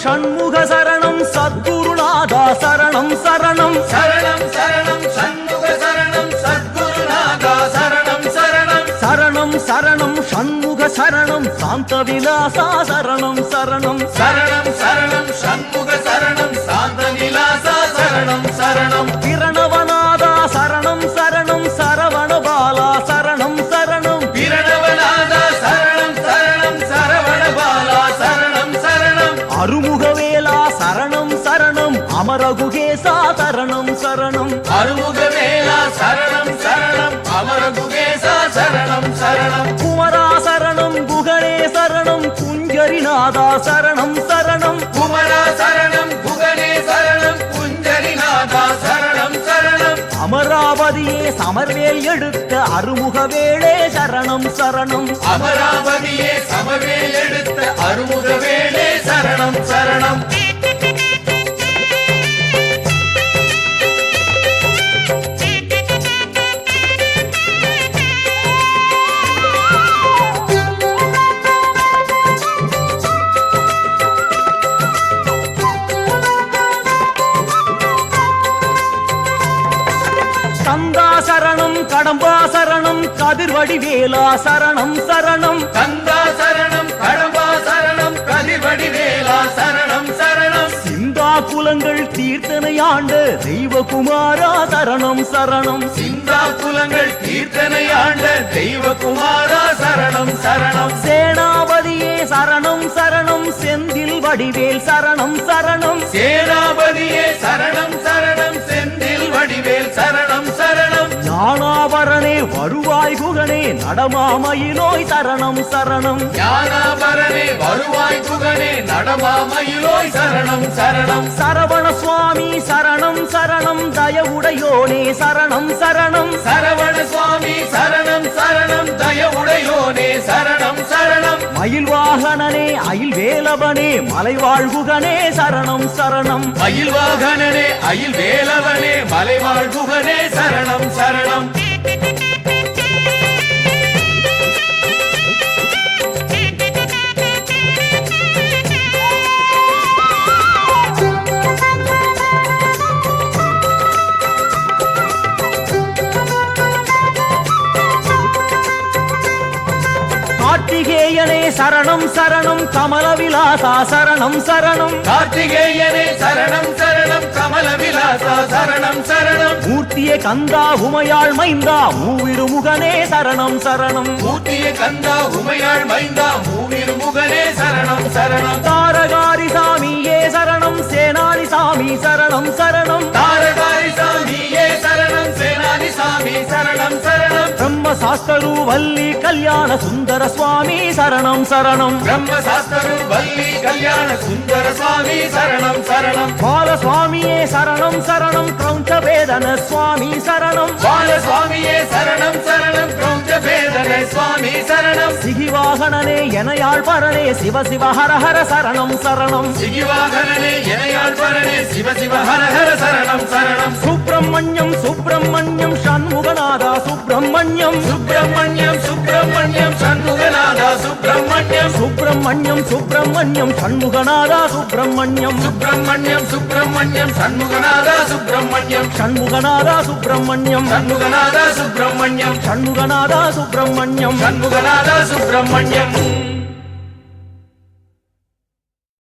ஷண்முக சரணம் சத்குருநாதா சரணம் சரணம் சரணம் சரணம் சண்முக சரணம் சத்குருநாதா சரணம் சரணம் சரணம் சரணம் ஷண்முக சரணம் சாந்த விலாசா சரணம் சரணம் சரணம் சரணம் சண்முக சரணம் சாந்த விலாசா சரணம் சரணம் பிரணவநாதா சரணம் சரணம் சரவண பாலா சரணம் சரணம் பிரணவநாதா சரணம் சரணம் சரவண பாலா சரணம் சரணம் அருமுகவேலா சரணம் சரணம் அமரகுகேசா சரணம் சரணம் அருமுகவேலா சரணம் சரணம் அமரகுகேசா சரணம் சரணம் குமரா சரணம் குகணே சரணம் குஞ்சரிநாதா சரணம் சரணம் குமரா சரணம் குகனே சரணம் குஞ்சரிநாதா சரணம் சரணம் அமராவதியே சமர்வேல் எடுத்த அருமுகவேளே சரணம் சரணம் அமராவதியே சமவேல் எடுத்த அருமுகவேலே சரணம் சரணம் கந்தா சரணம் கடம்பா சரணம் கதிர்வடிவேலா சரணம் சரணம் கந்தா சரணம் கடம்பா சரணம் கதிர்வடிவேலா சரணம் சரணம் சிந்தா குலங்கள் தீர்த்தனையாண்ட தெய்வகுமாரா சரணம் சரணம் சிந்தா குலங்கள் கீர்த்தனையாண்ட தெய்வகுமாரா சரணம் சரணம் சேனாபதியே சரணம் சரணம் செந்தில் வடிவேல் சரணம் சரணம் சேனாபதியே சரணம் சரணம் செந்தில் வடிவேல் சரணம் சரணம் ஞானாபரணே வருவாய் குகனே நடமாமயிலோய் சரணம் சரணம் ஞானாபரணே வருவாய் குகனே நடமாமயிலோய் சரணம் சரணம் சரவண சுவாமி சரணம் சரணம் தயவுடையோனே சரணம் சரணம் சரவண சுவாமி சரணம் சரணம் தயவுடையோனே சரணம் சரணம் மயில் வாகனனே அயில் வேலவனே மலைவாழ்குகனே சரணம் சரணம் மயில் வாகனனே அயில் வேலவனே மலைவாழ் குகனே சரணம் சரணம் கார்த்திகேயனே சரணம் சரணம் கமல விலாசா சரணம் சரணம் கார்த்திகேயனே சரணம் சரணம் கமல விலாசா சரணம் சரணம் மூர்த்தியே கந்தா உமையாள் மைந்தா மூவிருமுகனே சரணம் சரணம் மூர்த்திய கந்தா உமையாள் மைந்தா மூவிரு முகனே சரணம் சரணம் தாரகாரி சாமியே சரணம் சேனானி சாமி சரணம் சரணம் தாரகாரி சாமியே சரணம் சேனாதி சாமி சரணம் சரணம் பிரம்மசாஸ்தரு வள்ளி கல்யாண சுந்தர சுவாமி சரணம் சரணம் பிரம்மசாஸ்தரு வள்ளி கல்யாண சுந்தர சுவாமி சரணம் சரணம் பாலசுவாமியே சரணம் சரணம் கிரௌஞ்ச வேதன சுவாமி சரணம் பாலசுவாமியே சரணம் சரணம் கிரௌஞ்ச வேதன சுவாமி சரணம் சிகிவாகனனே எனையாள் பரனே சிவ சிவ ஹர ஹர சரணம் சரணம் சிகிவாகனனே எனையாள் பரனே சிவ சிவ ஹர ஹர சரணம் சரணம் சுப்பிரமணியம் சுப்பிரமணியம் ஷண்முகநாதா சுப்பிரமணியம் சுப்பிரமணியம் சுப்பிரமணியம் சண்முகநாதா சுப்பிரமணியம் சுப்பிரமணியம் சுப்பிரமணியம் ஷண்முகநாதா சுப்பிரமணியம் சுப்பிரமணியம் சுப்பிரமணியம் சண்முகநாதா சுப்பிரமணியம் ஷண்முகநாதா சுப்பிரமணியம் சண்முகநாதா சுப்பிரமணியம் ஷண்முகநாதா சுப்பிரமணியம் சண்முகநாதா சுப்பிரமணியம்